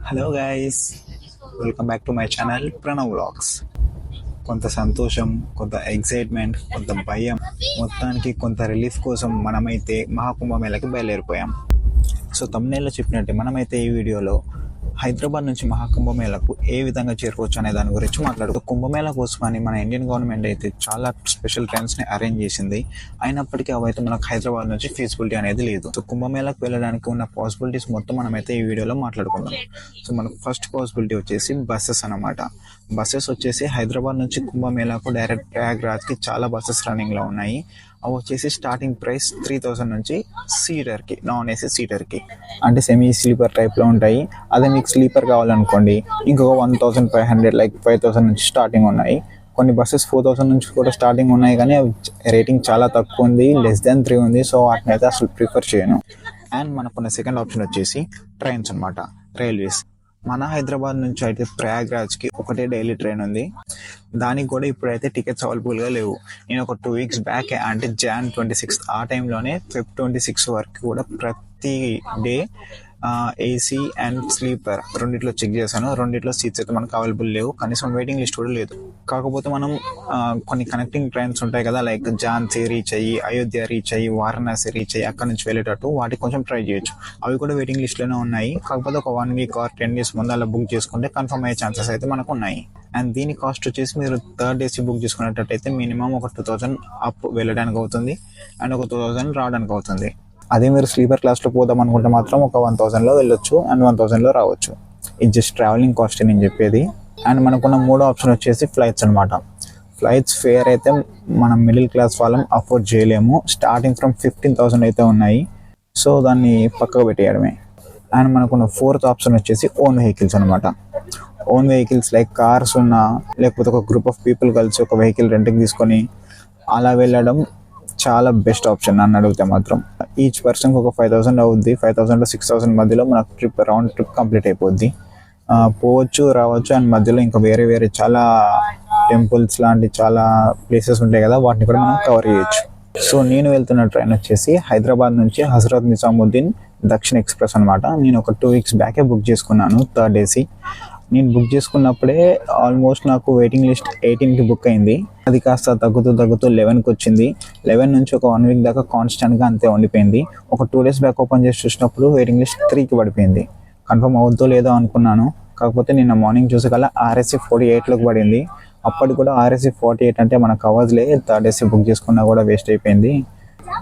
Hello guys, welcome back to my channel Pranav vlogs. కొంత సంతోషం, కొంత ఎగ్జైట్మెంట్, కొంత భయం, మొత్తానికి కొంత రిలీఫ్ కోసం మనమైతే మహాకుంభమేళకి బయలుదేరిపోయాం. సో తమ్నేల్లో చెప్పినట్టే మనమైతే ఈ వీడియోలో హైదరాబాద్ నుంచి మహాకుంభమేళకు ఏ విధంగా చేరుకోవచ్చు అనే దాని గురించి మాట్లాడుతూ, కుంభమేళ కోసమని మన ఇండియన్ గవర్నమెంట్ అయితే చాలా స్పెషల్ ట్రైన్స్ని అరేంజ్ చేసింది. అయినప్పటికీ అవైతే మనకు హైదరాబాద్ నుంచి ఫీజిబిలిటీ అనేది లేదు. సో కుంభమేళకు వెళ్ళడానికి ఉన్న పాసిబిలిటీస్ మొత్తం మనమైతే ఈ వీడియోలో మాట్లాడుకుందాం. సో మనకు ఫస్ట్ పాసిబిలిటీ వచ్చేసి బస్సెస్ అనమాట. బస్సెస్ వచ్చేసి హైదరాబాద్ నుంచి కుంభమేళకు డైరెక్ట్ ప్రయాగ్రాజ్కి చాలా బస్సెస్ రన్నింగ్లో ఉన్నాయి. అవి వచ్చేసి స్టార్టింగ్ ప్రైస్ 3000 నుంచి సీటర్కి, నాన్ ఏసీ సీటర్కి అంటే సెమీ స్లీపర్ టైప్లో ఉంటాయి. అదే మీకు స్లీపర్ కావాలనుకోండి ఇంకొక 1500 లైక్ 5000 నుంచి స్టార్టింగ్ ఉన్నాయి. కొన్ని బస్సెస్ 4000 నుంచి కూడా స్టార్టింగ్ ఉన్నాయి, కానీ అవి రేటింగ్ చాలా తక్కువ ఉంది, less than 3 ఉంది. సో వాటిని అయితే అసలు ప్రిఫర్ చేయను. అండ్ మనకున్న సెకండ్ ఆప్షన్ వచ్చేసి ట్రైన్స్ అనమాట, రైల్వేస్. మన హైదరాబాద్ నుంచి అయితే ప్రయాగ్రాజ్కి ఒకటే డైలీ ట్రైన్ ఉంది. దానికి కూడా ఇప్పుడైతే టికెట్స్ అవైలబుల్గా లేవు. నేను ఒక 2 weeks బ్యాక్ అంటే Jan 26 ఆ టైంలోనే Feb 26 వరకు కూడా ప్రతి డే ఏసీ అండ్ స్లీపర్ రెండిట్లో చెక్ చేశాను. రెండిట్లో సీట్స్ అయితే మనకు అవైలబుల్ లేవు, కనీసం వెయిటింగ్ లిస్ట్ కూడా లేదు. కాకపోతే మనం కొన్ని కనెక్టింగ్ ట్రైన్స్ ఉంటాయి కదా, లైక్ ఝాన్సీ రీచ్ అయ్యి, అయోధ్య రీచ్ అయ్యి, వారణాసి రీచ్ అయ్యి అక్కడ నుంచి వెళ్ళేటట్టు వాటికి కొంచెం ట్రై చేయొచ్చు. అవి కూడా వెయిటింగ్ లిస్ట్లోనే ఉన్నాయి. కాకపోతే ఒక 1 week or 10 days ముందు అలా బుక్ చేసుకుంటే కన్ఫర్మ్ అయ్యే ఛాన్సెస్ అయితే మనకు ఉన్నాయి. అండ్ దీని కాస్ట్ వచ్చేసి మీరు థర్డ్ ఏసీ బుక్ చేసుకునేటట్టయితే మినిమం ఒక 2000 అప్ వెళ్ళడానికి అవుతుంది అండ్ ఒక 2000 రావడానికి అవుతుంది. అదే మీరు స్లీపర్ క్లాస్లో పోదాం అనుకుంటే మాత్రం ఒక 1000లో వెళ్ళొచ్చు అండ్ 1000లో రావచ్చు. ఇది జస్ట్ ట్రావెలింగ్ కాస్ట్ నేను చెప్పేది. అండ్ మనకున్న మూడో ఆప్షన్ వచ్చేసి ఫ్లైట్స్ అనమాట. ఫ్లైట్స్ ఫేర్ అయితే మనం మిడిల్ క్లాస్ వాళ్ళం అఫోర్డ్ చేయలేము. స్టార్టింగ్ ఫ్రమ్ 15,000 అయితే ఉన్నాయి. సో దాన్ని పక్కకు పెట్టేయడమే. అండ్ మనకున్న ఫోర్త్ ఆప్షన్ వచ్చేసి ఓన్ వెహికల్స్ అనమాట. ఓన్ వెహికల్స్ లైక్ కార్స్ ఉన్నా, లేకపోతే ఒక గ్రూప్ ఆఫ్ పీపుల్ కలిసి ఒక వెహికల్ రెంట్కి తీసుకొని అలా వెళ్ళడం చాలా బెస్ట్ ఆప్షన్ నన్ను అడిగితే మాత్రం. ఈచ్ పర్సన్కి ఒక 5000 అవుద్ది. 5000 to 6000 మధ్యలో మనకు రౌండ్ ట్రిప్ కంప్లీట్ అయిపోద్ది. పోవచ్చు, రావచ్చు. అండ్ మధ్యలో ఇంకా వేరే వేరే చాలా టెంపుల్స్ లాంటి చాలా ప్లేసెస్ ఉంటాయి కదా, వాటిని కూడా మనం కవర్ చేయొచ్చు. సో నేను వెళ్తున్న ట్రైన్ వచ్చేసి హైదరాబాద్ నుంచి హజరత్ నిజాముద్దీన్ దక్షిణ ఎక్స్ప్రెస్ అనమాట. నేను ఒక 2 weeks బ్యాకే బుక్ చేసుకున్నాను థర్డ్ ఏసీ. నేను బుక్ చేసుకున్నప్పుడే ఆల్మోస్ట్ నాకు వెయిటింగ్ లిస్ట్ 18కి బుక్ అయింది. అది కాస్త తగ్గుతూ 11కి వచ్చింది. 11 నుంచి ఒక 1 week దాకా కాన్స్టెంట్గా అంతే ఉండిపోయింది. ఒక 2 days బ్యాక్ ఓపెన్ చేసి చూసినప్పుడు వెయిటింగ్ లిస్ట్ 3కి పడిపోయింది. కన్ఫర్మ్ అవుద్దో లేదో అనుకున్నాను. కాకపోతే నిన్న మార్నింగ్ చూసగల RSC 48లోకి పడింది. అప్పటికి కూడా RSC 48 అంటే మనకు అవ్వదులే, థర్డ్ ఏసీ బుక్ చేసుకున్నా కూడా వేస్ట్ అయిపోయింది.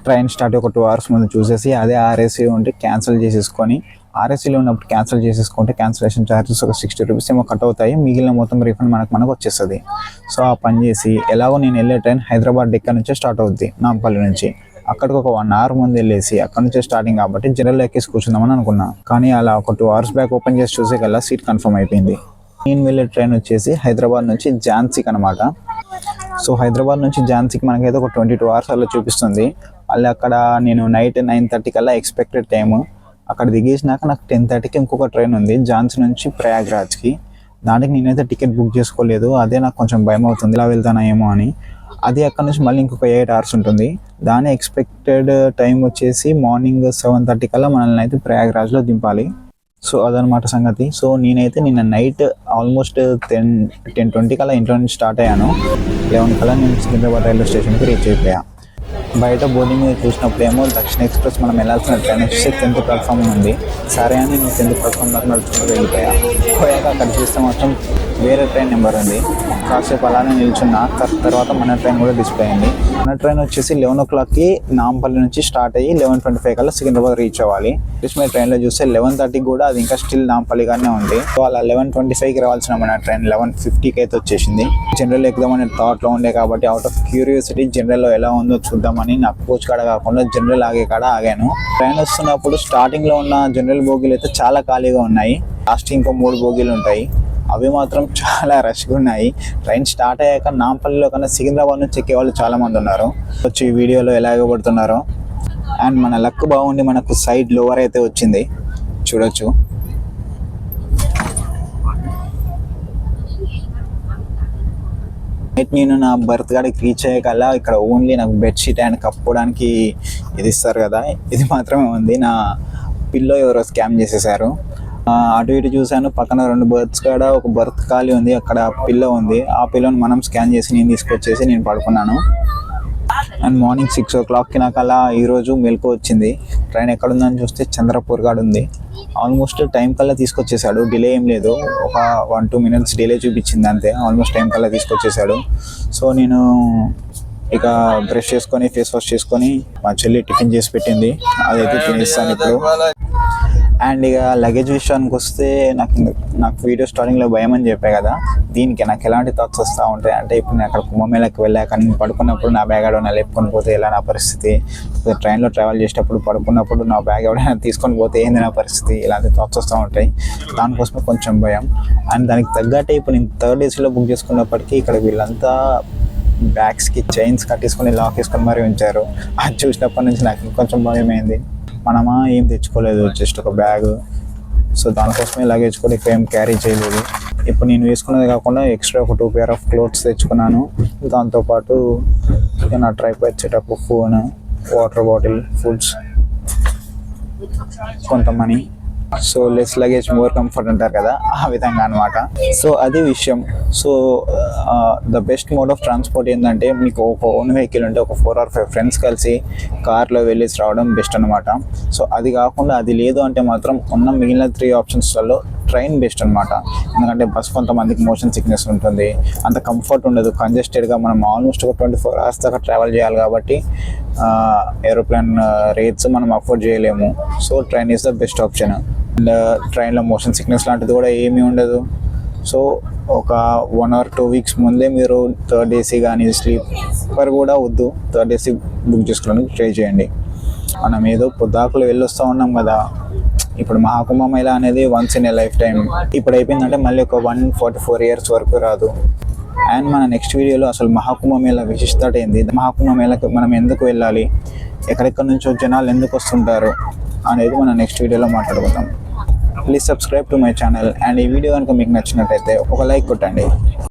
ట్రైన్ స్టార్ట్ ఒక 2 hours ముందు చూసేసి అదే RSC ఉంటే క్యాన్సిల్ చేసేసుకొని, RSCలో ఉన్నప్పుడు క్యాన్సిల్ చేసేసుకుంటే క్యాన్సిలేషన్ ఛార్జెస్ ఒక 60 rupees ఏమో కట్ అవుతాయి. మిగిలిన మొత్తం రీఫండ్ మనకు వచ్చేస్తుంది. సో ఆ పని చేసి ఎలాగో నేను వెళ్ళే ట్రైన్ హైదరాబాద్ ఇక్కడ నుంచే స్టార్ట్ అవుద్ది, నాంపల్లి నుంచి. అక్కడికి ఒక 1 hour ముందు వెళ్ళేసి అక్కడ నుంచే స్టార్టింగ్ కాబట్టి జనరల్ ఎక్కేసి కూర్చుందామని అనుకున్నా. కానీ అలా ఒక 2 hours బ్యాక్ ఓపెన్ చేసి చూసే కల్లా సీట్ కన్ఫర్మ్ అయిపోయింది. నేను వెళ్ళే ట్రైన్ వచ్చేసి హైదరాబాద్ నుంచి ఝాన్సీకి అనమాట. సో హైదరాబాద్ నుంచి ఝాన్సీకి మనకైతే ఒక 22 hours అలా చూపిస్తుంది. మళ్ళీ అక్కడ నేను నైట్ 9:30 కల్లా ఎక్స్పెక్టెడ్ టైము. అక్కడ దిగేసినాక నాకు 10:30కి ఇంకొక ట్రైన్ ఉంది ఝాన్సీ నుంచి ప్రయాగ్రాజ్కి. దానికి నేనైతే టికెట్ బుక్ చేసుకోలేదు. అదే నాకు కొంచెం భయం అవుతుంది, ఇలా వెళ్తానా ఏమో అని. అది అక్కడ నుంచి మళ్ళీ ఇంకొక 8 hours ఉంటుంది. దాని ఎక్స్పెక్టెడ్ టైం వచ్చేసి మార్నింగ్ 7:30 కల్లా మనల్ని అయితే ప్రయాగ్రాజ్లో దింపాలి. సో అదనమాట సంగతి. సో నేనైతే నిన్న నైట్ ఆల్మోస్ట్ 10:20 కల్లా ఇంట్లో నుంచి స్టార్ట్ అయ్యాను. 11 కల్లా నేను సికింద్రాబాద్ రైల్వే స్టేషన్కి రీచ్ అయిపోయా. బయట బోర్డింగ్ మీద చూసినప్పుడు ఏమో దక్షిణ ఎక్స్ప్రెస్ మనం వెళ్ళాల్సిన ట్రైన్ వచ్చేసి 10th ప్లాట్ఫామ్ ఉంది. సరే అని నేను 10th ప్లాట్ఫామ్ దాకా నడుచుకుంటూ పోయాక అక్కడ చూస్తే మాత్రం వేరే ట్రైన్ నెంబర్ ఉంది. కాసేపు అలానే నిల్చున్నా. తర్వాత మన ట్రైన్ కూడా డిస్ప్లే అయింది. మన ట్రైన్ వచ్చేసి 11 o'clockకి నాంపల్లి నుంచి స్టార్ట్ అయ్యి 11:25 కల్లా సికింద్రాబాద్ రీచ్ అవ్వాలి. మీ ట్రైన్లో చూస్తే 11:30 కూడా అది ఇంకా స్టిల్ నాంపల్లిగానే ఉంది. సో అలా 11:25కి రావాల్సిన మన ట్రైన్ 11:50కి అయితే వచ్చేసింది. జనరల్ ఎక్కుదామనే థాట్లో ఉండే కాబట్టి అవుట్ ఆఫ్ క్యూరియాసిటీ జనరల్లో ఎలా ఉందో చూద్దామని నా కోచ్ కాడ కాకుండా జనరల్ ఆగే కాడ ఆగాను. ట్రైన్ వస్తున్నప్పుడు స్టార్టింగ్లో ఉన్న జనరల్ బోగీలు అయితే చాలా ఖాళీగా ఉన్నాయి. లాస్ట్ ఇంకో 3 బోగీలు ఉంటాయి, అవి మాత్రం చాలా రష్గా ఉన్నాయి. ట్రైన్ స్టార్ట్ అయ్యాక నాంపల్లిలో కన్నా సికింద్రాబాద్ నుంచి ఎక్కే వాళ్ళు చాలా మంది ఉన్నారు. వచ్చి ఈ వీడియోలో ఎలా ఇవ్వబడుతున్నారో. అండ్ మన లక్ బాగుండి మనకు సైడ్ లోవర్ అయితే వచ్చింది, చూడొచ్చు. నైట్ నేను నా బర్త్ కాడికి రీచ్ అయ్యే కల్లా ఇక్కడ ఓన్లీ నాకు బెడ్షీట్ అండ్ కప్పుకోవడానికి ఇది ఇస్తారు కదా, ఇది మాత్రమే ఉంది. నా పిల్లో ఎవరో స్కామ్ చేసేసారు. అటు ఇటు చూశాను, పక్కన 2 బర్త్స్ కాడ ఒక బర్త్ ఖాళీ ఉంది, అక్కడ పిల్ల ఉంది. ఆ పిల్లని మనం స్కాన్ చేసి నేను తీసుకొచ్చేసి నేను పడుకున్నాను. అండ్ మార్నింగ్ 6 o'clockకి నాకు అలా ఈరోజు మెలకు వచ్చింది. ట్రైన్ ఎక్కడుందని చూస్తే చంద్రపూర్ కాడ ఉంది. ఆల్మోస్ట్ టైం కల్లా తీసుకొచ్చేసాడు, డిలే ఏం లేదు, ఒక 1-2 minutes డిలే చూపించింది అంతే. ఆల్మోస్ట్ టైం కల్లా తీసుకొచ్చేసాడు. సో నేను ఇక బ్రష్ చేసుకొని ఫేస్ వాష్ చేసుకొని మా చెల్లి టిఫిన్ చేసి పెట్టింది, అదైతే తినేస్తాను ఇప్పుడు. అండ్ ఇక లగేజ్ విషయానికి వస్తే నాకు వీడియో స్టార్టింగ్లో భయం అని చెప్పే కదా, దీనికి నాకు ఎలాంటి థాట్స్ వస్తూ ఉంటాయి అంటే, ఇప్పుడు నేను అక్కడ కుంభమేళకి వెళ్ళాక నేను పడుకున్నప్పుడు నా బ్యాగ్ ఎవడైనా లేపుకొని పోతే ఎలా నా పరిస్థితి, ట్రైన్లో ట్రావెల్ చేసేటప్పుడు పడుకున్నప్పుడు నా బ్యాగ్ ఎవడైనా తీసుకొని పోతే ఏంది నా పరిస్థితి, ఇలాంటి థాట్స్ వస్తూ ఉంటాయి. దానికోసమే కొంచెం భయం. అండ్ దానికి తగ్గట్టే ఇప్పుడు నేను 3rd AC బుక్ చేసుకున్నప్పటికీ ఇక్కడ వీళ్ళంతా బ్యాగ్స్కి చైన్స్ కట్టేసుకొని లాక్ వేసుకొని మరీ ఉంచారు. అది చూసినప్పటి నుంచి నాకు ఇంకొంచెం భయమైంది. మనమా ఏం తెచ్చుకోలేదు, జస్ట్ ఒక బ్యాగ్. సో దానికోసమే లగేజ్ కూడా ఎక్కువ ఏం క్యారీ చేయలేదు. ఇప్పుడు నేను వేసుకున్నది కాకుండా ఎక్స్ట్రా ఒక 2 pair of clothes తెచ్చుకున్నాను. దాంతోపాటు నా tripod setup, phone, water bottle, foods, కొంత money. So less luggage more comfort అంటారు కదా, ఆ విధంగా అనమాట. సో అది విషయం. So the best mode of transport ఏంటంటే, మీకు ఒక ఓన్ వెహికల్ ఉంటే ఒక 4 or 5 ఫ్రెండ్స్ కలిసి కార్లో వెళ్ళేసి రావడం బెస్ట్ అనమాట. సో అది కాకుండా అది లేదు అంటే మాత్రం ఉన్న మిగిలిన 3 ఆప్షన్స్లలో ట్రైన్ బెస్ట్ అనమాట. ఎందుకంటే బస్ కొంతమందికి మోషన్ సిక్నెస్ ఉంటుంది, అంత కంఫర్ట్ ఉండదు, కంజెస్టెడ్గా మనం ఆల్మోస్ట్ ఒక 24 hours దాకా ట్రావెల్ చేయాలి కాబట్టి ఏరోప్లేన్ రేట్స్ మనం అఫోర్డ్ చేయలేము. So train is the best option. And ట్రైన్లో మోషన్ సిక్నెస్ లాంటిది కూడా ఏమీ ఉండదు. సో ఒక 1 or 2 weeks ముందే మీరు 3rd AC కానీ స్లీపర్ కూడా వద్దు, 3rd AC బుక్ చేసుకోవడానికి ట్రై చేయండి. మనం ఏదో పొద్దాకులు వెళ్ళొస్తూ ఉన్నాం కదా, ఇప్పుడు మహాకుంభమేళ అనేది once in a life time. ఇప్పుడు అయిపోయిందంటే మళ్ళీ ఒక 144 years వరకు రాదు. అండ్ మన నెక్స్ట్ వీడియోలో అసలు మహాకుంభమేళ విశిష్టత ఏంది, మహాకుంభమేళకి మనం ఎందుకు వెళ్ళాలి, ఎక్కడెక్కడి నుంచో జనాలు ఎందుకు వస్తుంటారు అనేది మనం నెక్స్ట్ వీడియోలో మాట్లాడుకుందాం. Please subscribe to my channel. And ఈ వీడియో కనుక మీకు నచ్చినట్టయితే ఒక లైక్ కొట్టండి.